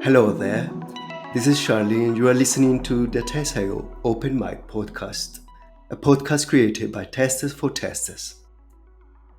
Hello there. This is Charlie, and you are listening to the testNow Open Mic Podcast, a podcast created by testers for testers.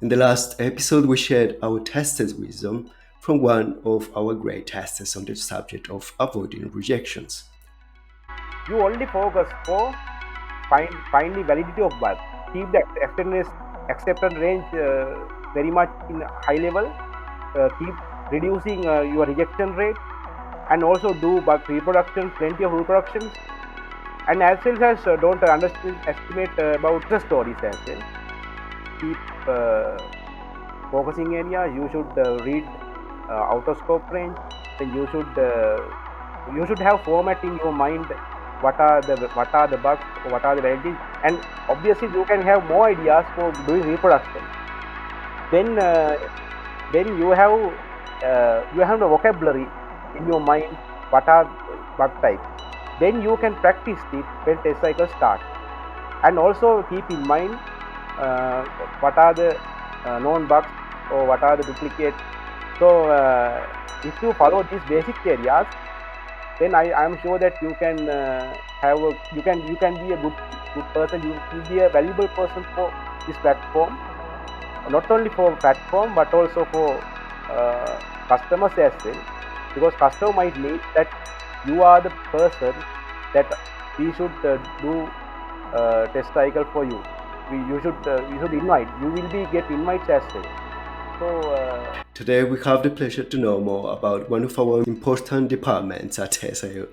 In the last episode, we shared our testers' wisdom from one of our great testers on the subject of avoiding rejections. You only focus for find the validity of bug. Keep the acceptance range very much in high level. Keep reducing your rejection rate, and also do bug reproduction, plenty of reproductions. And as well as don't underestimate about the stories as well. Keep focusing area. You should read out of scope range. Then you should have format in your mind. What are the bugs? What are the varieties? And obviously you can have more ideas for doing reproduction. Then you have the vocabulary in your mind. What are bug types? Then you can practice it when test cycle start. And also keep in mind what are the known bugs or what are the duplicates. So if you follow these basic areas, then I am sure that you can you can be a good person. You will be a valuable person for this platform, not only for platform but also for customers as well, because customer might need that you are the person that we should do test cycle for you. You should invite. You will be get invites as well. So Today, we have the pleasure to know more about one of our important departments at testNow,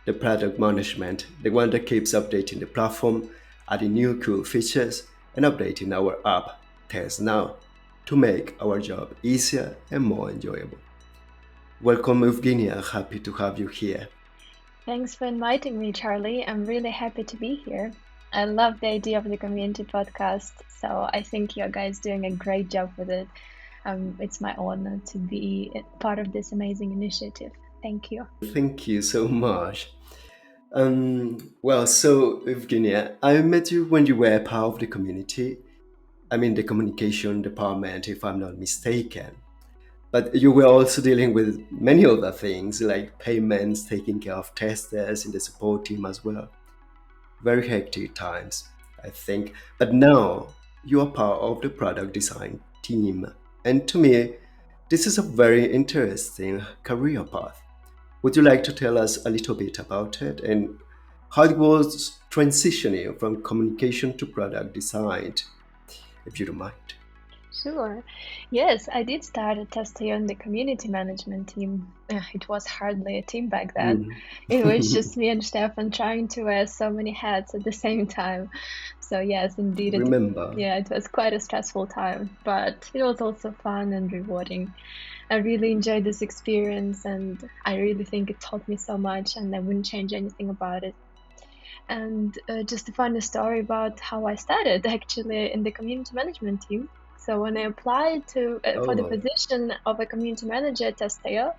the product management, the one that keeps updating the platform, adding new cool features, and updating our app, testNow, to make our job easier and more enjoyable. Welcome, Evgeniya. Happy to have you here. Thanks for inviting me, Charlie. I'm really happy to be here. I love the idea of the community podcast, so I think you guys doing a great job with it. It's my honor to be part of this amazing initiative. Thank you. Thank you so much. So Evgenia, I met you when you were part of the community. I mean, the communication department, if I'm not mistaken. But you were also dealing with many other things like payments, taking care of testers in the support team as well. Very hectic times, I think. But now you are part of the product design team. And to me, this is a very interesting career path. Would you like to tell us a little bit about it and how it was transitioning from communication to product design, if you don't mind? Sure. Yes, I did start a tester on the community management team. It was hardly a team back then. It was just me and Stefan trying to wear so many hats at the same time. So yes, indeed, Remember? it was quite a stressful time, but it was also fun and rewarding. I really enjoyed this experience, and I really think it taught me so much, and I wouldn't change anything about it. And just a funny story about how I started actually in the community management team. So when I applied for the Oh, position of a community manager at testNow,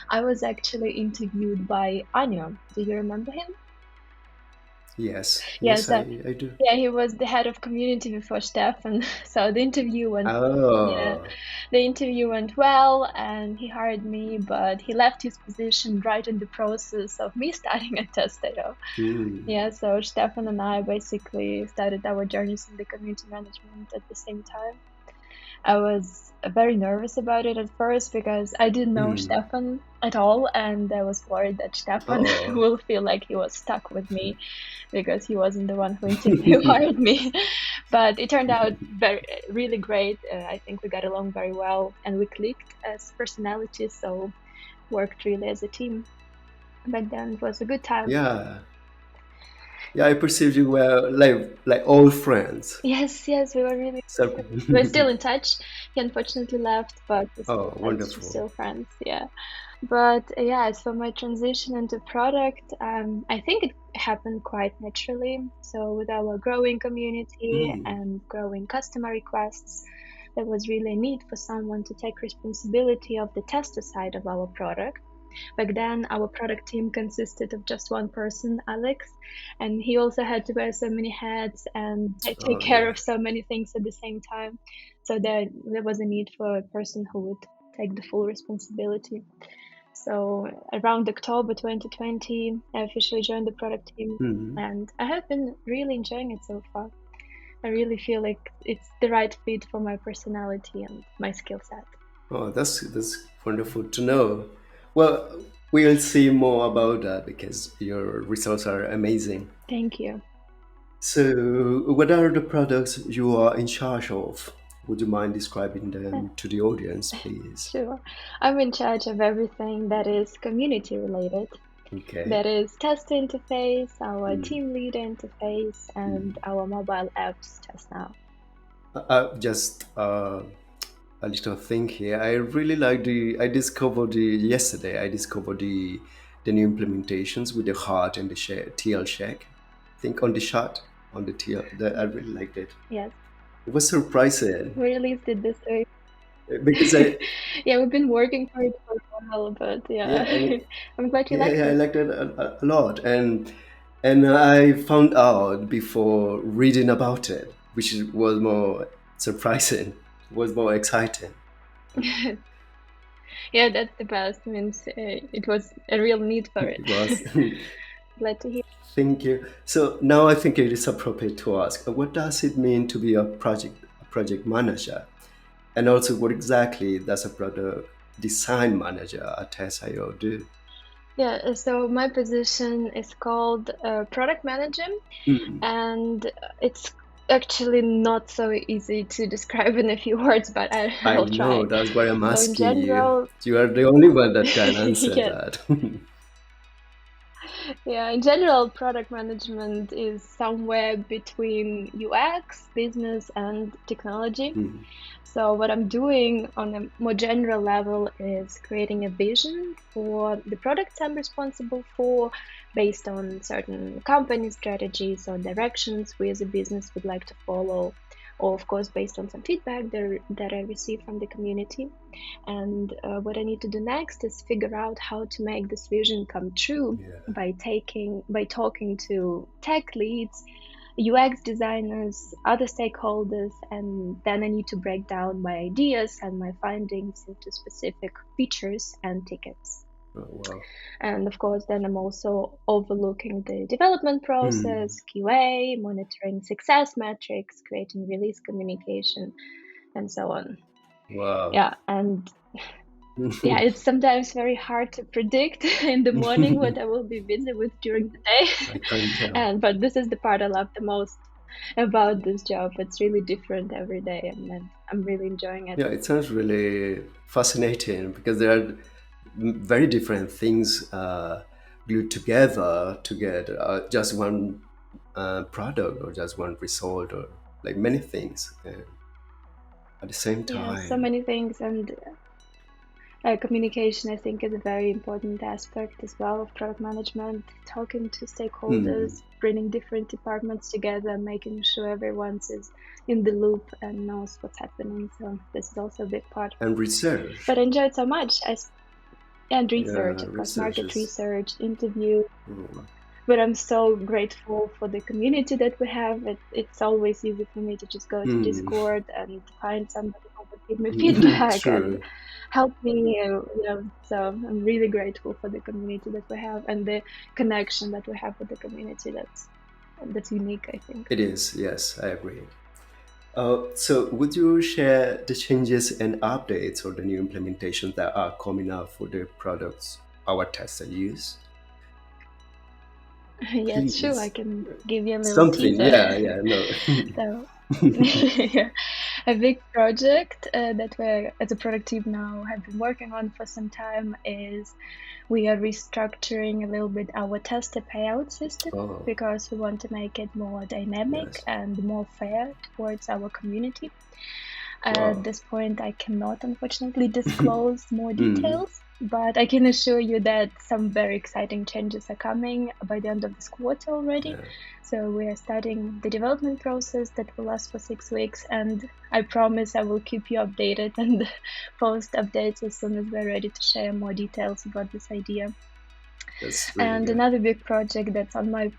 I was actually interviewed by Anya. Do you remember him? yes. Yeah, Yes, so I do. yeah, he was the head of community before Stefan. So the interview went, yeah, Oh, the interview went well, and he hired me, but he left his position right in the process of me starting at testNow. hmm. Yeah, so Stefan and I basically started our journeys in the community management at the same time. I was very nervous about it at first because I didn't know Hmm. Stefan at all, and I was worried that Stefan Oh. will feel like he was stuck with me because he wasn't the one who hired me. But it turned out really great. I think we got along very well, and we clicked as personalities, so worked really as a team. Back then, it was a good time. Yeah. Yeah, I perceived you were like old friends. Yes, we were really. So, We're still in touch. He unfortunately left, but we're still oh, in touch. We're wonderful. still friends. Yeah. But yeah, as for my transition into product, I think it happened quite naturally. So with our growing community Hmm. and growing customer requests, there was really a need for someone to take responsibility of the tester side of our product. Back then, our product team consisted of just one person, Alex, and he also had to wear so many hats and take Oh, care of yes. so many things at the same time. So there was a need for a person who would take the full responsibility. So around October 2020, I officially joined the product team, Hmm. and I have been really enjoying it so far. I really feel like it's the right fit for my personality and my skill set. Oh, that's wonderful to know. Well, we'll see more about that because your results are amazing. Thank you. So, what are the products you are in charge of? Would you mind describing Uh, them to the audience, please? Sure. I'm in charge of everything that is community related. Okay. That is test interface, our Mm. team leader interface, and our mobile apps testNow. Just a little thing here. I really like the. I discovered the yesterday. I discovered the new implementations with the heart and the TL check. I think on the shot on the TL. I really liked it. Yes, It was surprising we released it this week. because I Yeah, we've been working for it for a while, but yeah yeah, and I'm glad you yeah, liked yeah, I it. liked it a lot, and I found out before reading about it, which was more surprising, was more exciting. Yeah, that's the best. Means it was a real need for it. It was. Glad to hear. Thank you. So now I think it is appropriate to ask, what does it mean to be a project manager, and also what exactly does a product design manager at SIO do? Yeah, so my position is called product manager, Hmm. and it's actually not so easy to describe in a few words, but I I'll know, try. that's why I'm So in asking you. general, You are the only one that can answer yes, that. yeah, in general, product management is somewhere between UX, business, and technology. Hmm. So what I'm doing on a more general level is creating a vision for the products I'm responsible for based on certain company strategies or directions we as a business would like to follow, or of course based on some feedback that I receive from the community. And what I need to do next is figure out how to make this vision come true Yeah. by talking to tech leads, UX designers, other stakeholders, and then I need to break down my ideas and my findings into specific features and tickets. Oh, wow. And of course, then I'm also overlooking the development Hmm. process, QA, monitoring success metrics, creating release communication, and so on. Wow. Yeah, and yeah, it's sometimes very hard to predict in the morning what I will be busy with during the day. I can't tell. And but this is the part I love the most about this job. It's really different every day, and I'm really enjoying it. Yeah, it sounds really fascinating because there are very different things glued together to get just one product or just one result or like many things at the same Yeah, so time. many things, and communication I think is a very important aspect as well of product management. Talking to Hmm. stakeholders, bringing different departments together, making sure everyone's is in the loop and knows what's happening. So this is also a big part. And research. But I enjoy it so much. And research, Yeah, of course, research market is. research, interview. Mm. But I'm so grateful for the community that we have. It's always easy for me to just go to Hmm. Discord and find somebody who would give me feedback and True. help me. So I'm really grateful for the community that we have and the connection that we have with the community. That's unique, I think. It is. Yes, I agree. So, would you share the changes and updates or the new implementations that are coming up for the products our tester use? Yes, sure. I Please. can give you a little Something. teaser. Yeah, yeah, no. So, yeah, a big project that we, as a product team now, have been working on for some time is we are restructuring a little bit our tester payout system Oh, because we want to make it more dynamic yes. and more fair towards our community. At Wow. this point, I cannot unfortunately disclose more Hmm. details, but I can assure you that some very exciting changes are coming by the end of this quarter already. Yeah. So we are starting the development process that will last for 6 weeks, and I promise I will keep you updated and post updates as soon as we're ready to share more details about this idea. That's really And good. another big project that's on my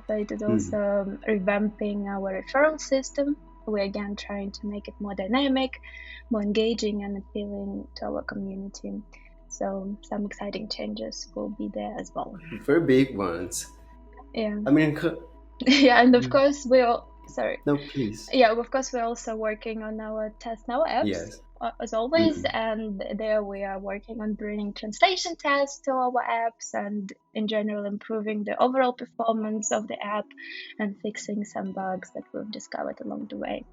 plate is Hmm. also revamping our referral system. We're again trying to make it more dynamic, more engaging, and appealing to our community. So some exciting changes will be there as well. Very big ones. Yeah. I mean, Yeah, and of course no, please. yeah, of course we're also working on our testNow apps Yes. as always, and there we are working on bringing translation tests to our apps and in general improving the overall performance of the app and fixing some bugs that we've discovered along the way.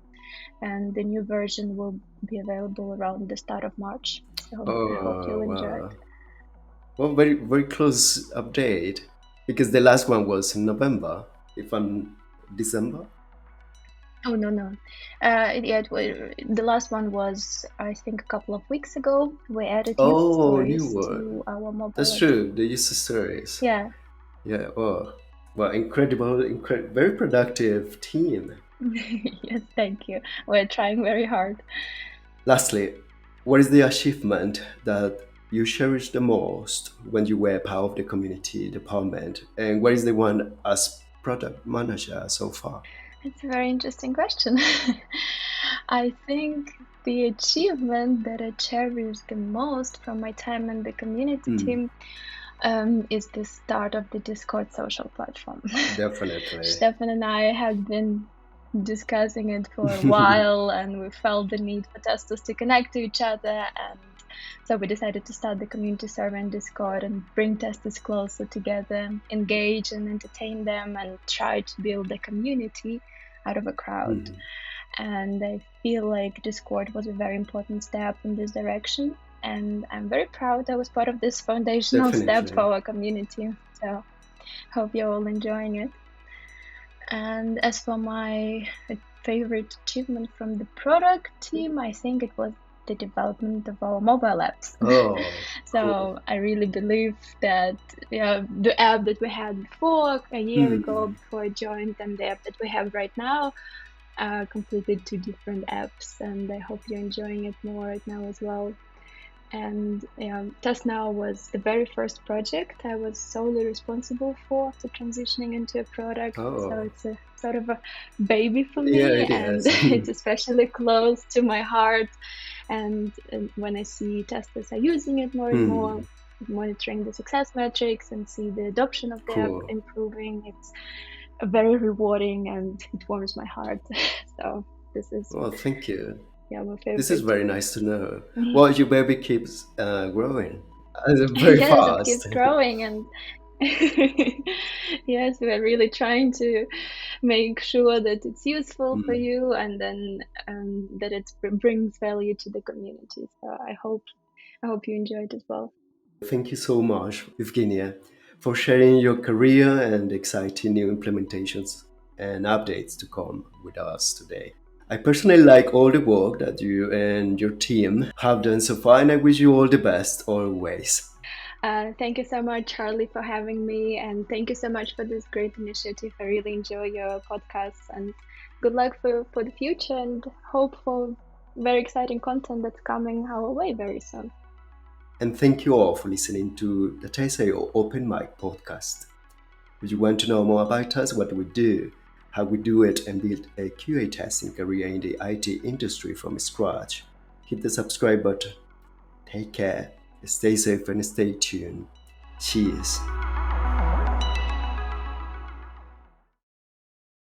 And the new version will be available around the start of March. So I hope Oh, you'll enjoy wow. it. Well, very, very close update because the last one was in November, if I'm December. Oh no. Yeah, the last one was I think a couple of weeks ago. We added user Oh, new stories one. to our mobile That's app. true. The user stories. Yeah. Yeah. Oh, well, incredible, very productive team. Yes, thank you. We're trying very hard. Lastly, what is the achievement that you cherish the most when you were part of the community department, and what is the one as product manager so far? It's a very interesting question. I think the achievement that I cherish the most from my time in the community team is the start of the Discord social platform. Definitely. Stefan and I had been discussing it for a while, and we felt the need for testers to connect to each other. And so we decided to start the community server in Discord and bring testers closer together, engage and entertain them, and try to build a community out of a crowd. And I feel like Discord was a very important step in this direction. And I'm very proud I was part of this foundational step for Definitely. our community. So hope you're all enjoying it. And as for my favorite achievement from the product team, I think it was the development of our mobile apps. Oh, So cool. I really believe that the app that we had before, a year ago, before I joined, and the app that we have right now are completely two different apps. And I hope you're enjoying it more right now as well. And testNow was the very first project I was solely responsible for after transitioning into a product. So Oh, it's a sort of a baby for yeah, me, it and is. it's especially close to my heart. And when I see testers are using it more and more, monitoring the success metrics and see the adoption of the app Cool. improving, it's very rewarding and it warms my heart. So this is Well, thank you. my This is favorite. very nice to know. Well, your baby keeps growing very Yes, it keeps fast. growing, and yes, we're really trying to make sure that it's useful for you, and then that it brings value to the community. So I hope you enjoy it as well. Thank you so much, Evgeniya, for sharing your career and exciting new implementations and updates to come with us today. I personally like all the work that you and your team have done so far, and I wish you all the best always. Thank you so much, Charlie, for having me, and thank you so much for this great initiative. I really enjoy your podcasts, and good luck for the future, and hope for very exciting content that's coming our way very soon. And thank you all for listening to the TSAO Open Mic podcast. If you want to know more about us, what we do, how we do it, and build a QA testing career in the IT industry from scratch, hit the subscribe button. Take care, stay safe, and stay tuned. Cheers.